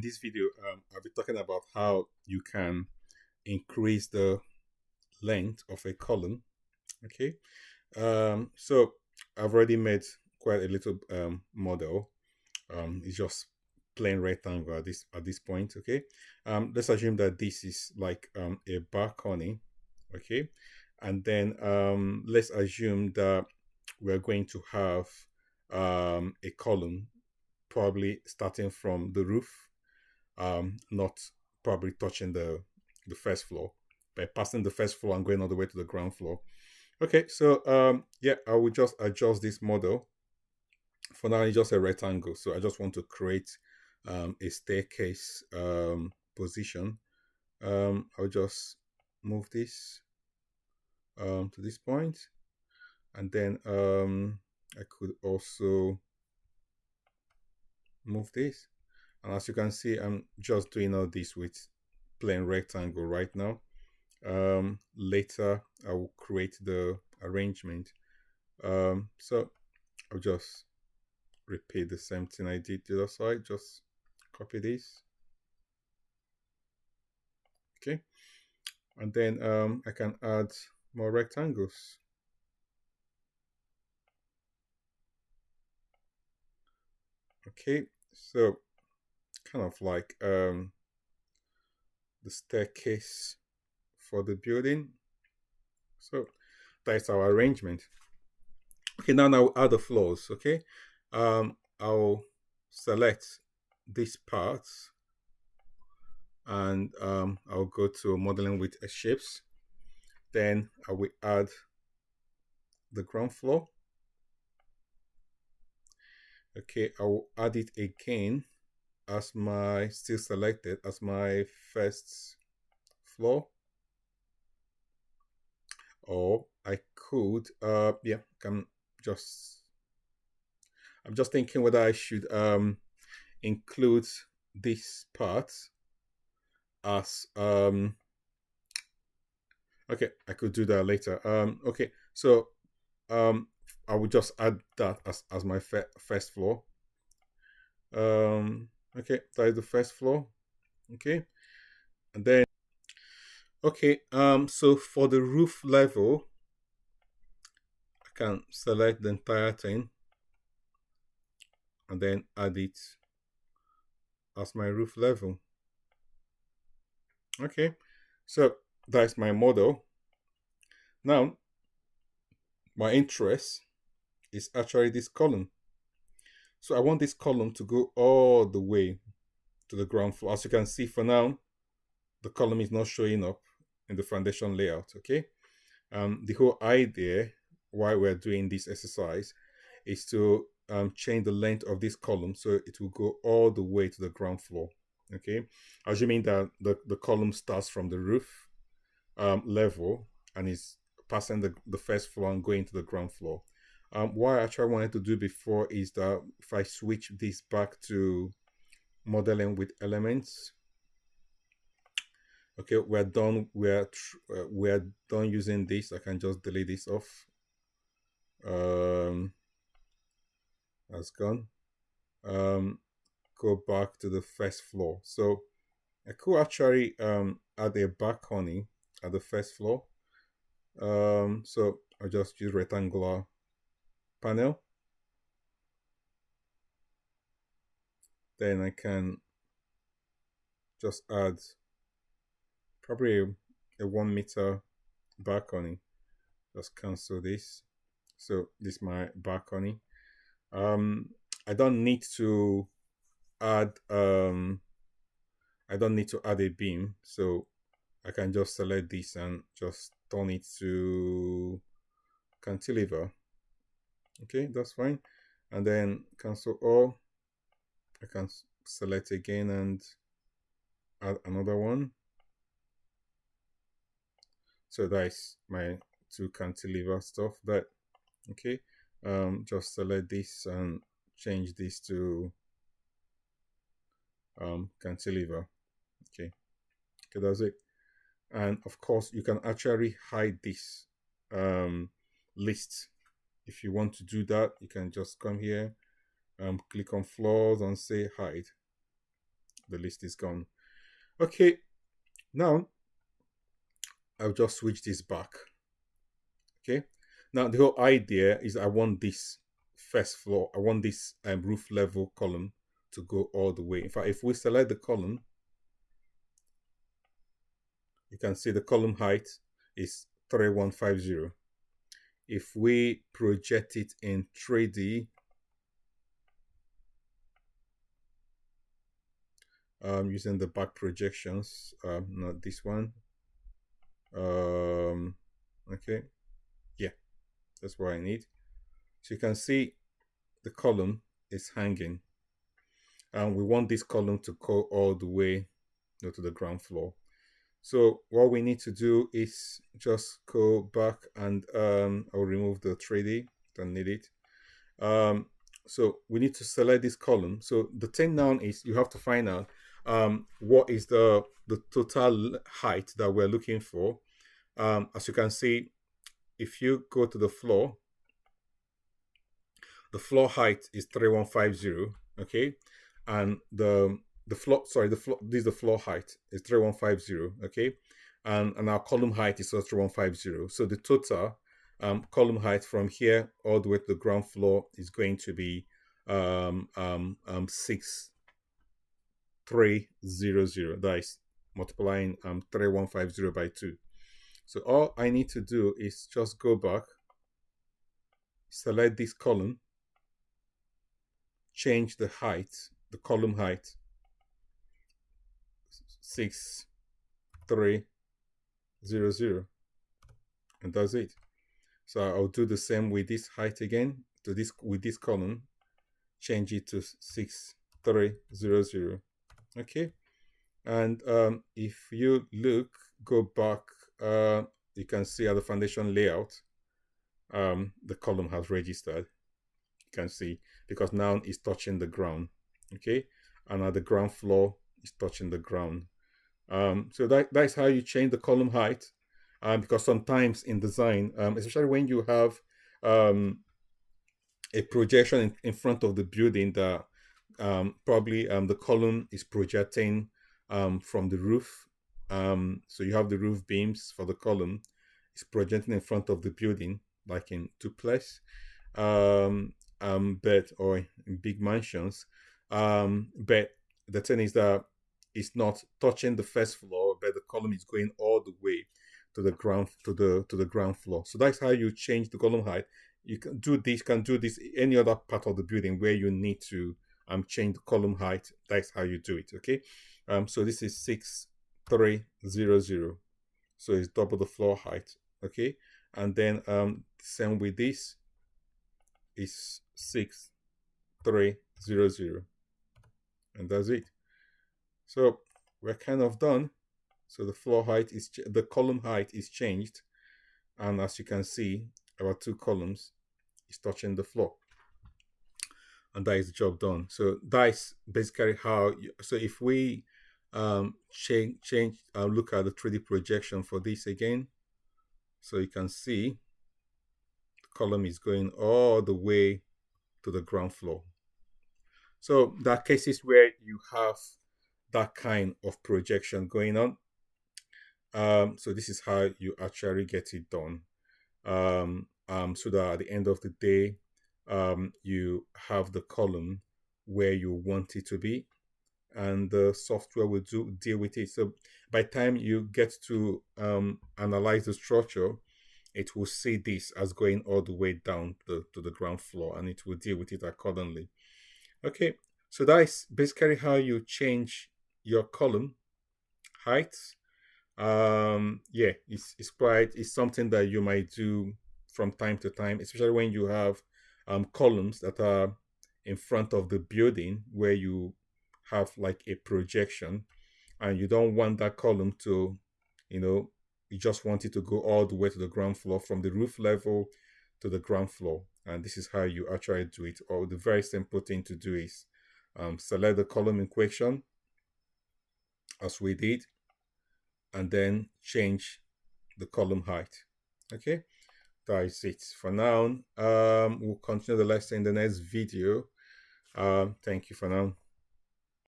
this video, I'll be talking about how you can increase the length of a column. Okay, so I've already made quite a little model. It's just plain rectangle at this point. Okay, let's assume that this is like a balcony. Okay, and then let's assume that we're going to have a column probably starting from the roof, not probably touching the first floor, but passing the first floor and going all the way to the ground floor. Okay, so yeah, I will just adjust this model. For now, it's just a rectangle, so I just want to create a staircase position. I'll just move this to this point, and then I could also move this. And as you can see, I'm just doing all this with plain rectangle right now. Later, I will create the arrangement. So I'll just repeat the same thing I did the other side. Just copy this. Okay. And then I can add more rectangles. Okay. So kind of like the staircase for the building. So that's our arrangement. Okay, now I'll add the floors. Okay, I'll select these parts and I'll go to modeling with shapes. Then I will add the ground floor. Okay, I will add it again as my still selected as my first floor. Or I could yeah, I'm just thinking whether I should include this part as okay, I could do that later. Okay, so I would just add that as my first floor. Okay, that is the first floor. Okay, and then okay, so for the roof level, I can select the entire thing and then add it as my roof level. Okay, so that's my model. Now, my interest is actually this column. So I want this column to go all the way to the ground floor. As you can see, for now, the column is not showing up in the foundation layout. Okay, the whole idea why we're doing this exercise is to change the length of this column so it will go all the way to the ground floor. Okay, assuming that the column starts from the roof level and is passing the first floor and going to the ground floor. What I actually wanted to do before is that if I switch this back to modeling with elements, okay, we're done. We're done using this. I can just delete this off. That's gone. Go back to the first floor. So I could actually add a balcony at the first floor. So I'll just use rectangular panel. Then I can just add probably a 1 meter balcony. Just cancel this. So this is my balcony. I don't need to add I don't need to add a beam, so I can just select this and just turn it to cantilever. Okay, that's fine. And then cancel all. I can select again and add another one. So that's my two cantilever stuff. That okay. Just select this and change this to cantilever. Okay, that's it. And of course, you can actually hide this list. If you want to do that, you can just come here, click on floors and say hide. the list is gone. Okay, now I'll just switch this back. Okay, now the whole idea is I want this first floor, I want this roof level column to go all the way. In fact, if we select the column, you can see the column height is 3150. If we project it in 3D, using the back projections, not this one. Okay, yeah, that's what I need. So you can see the column is hanging, and we want this column to go all the way to the ground floor. So what we need to do is just go back and I'll remove the 3D, don't need it. So we need to select this column. So the thing now is you have to find out what is the total height that we're looking for. As you can see, if you go to the floor height is 3150, okay, and the floor, sorry, this is the floor height is 3150, okay, and our column height is also 3150. So the total column height from here all the way to the ground floor is going to be 6300. That is multiplying 3150 by 2. So all I need to do is just go back, select this column, change the height, the column height, 6300, and that's it. So I'll do the same with this height again, with this column, change it to 6300. Okay, and if you go back, you can see at the foundation layout, the column has registered. You can see, because now it's touching the ground. Okay, and at the ground floor is touching the ground. So that's how you change the column height. Because sometimes in design, especially when you have a projection in front of the building that probably the column is projecting from the roof. So you have the roof beams for the column. It's projecting in front of the building, like in duplex, but or in big mansions. But the thing is that it's not touching the first floor, but the column is going all the way to the ground ground floor. So that's how you change the column height. You can do this any other part of the building where you need to change the column height. That's how you do it. Okay. So this is 6300. So it's double the floor height. Okay. And then same with this is 6300, and that's it. So we're kind of done. So the floor height the column height is changed, and as you can see, our two columns is touching the floor, and that is the job done. So that's basically how so if we change look at the 3D projection for this again, so you can see the column is going all the way to the ground floor. So there are cases where you have that kind of projection going on. So this is how you actually get it done. So that at the end of the day, you have the column where you want it to be, and the software will deal with it. So by the time you get to analyze the structure, it will see this as going all the way down to the ground floor, and it will deal with it accordingly. Okay, so that is basically how you change your column height. Yeah, it's something that you might do from time to time, especially when you have columns that are in front of the building where you have like a projection, and you don't want that column to, you just want it to go all the way to the ground floor, from the roof level to the ground floor. And this is how you actually do it. Or the very simple thing to do is select the column in question, as we did, and then change the column height. Okay, that is it for now. We'll continue the lesson in the next video. Thank you for now.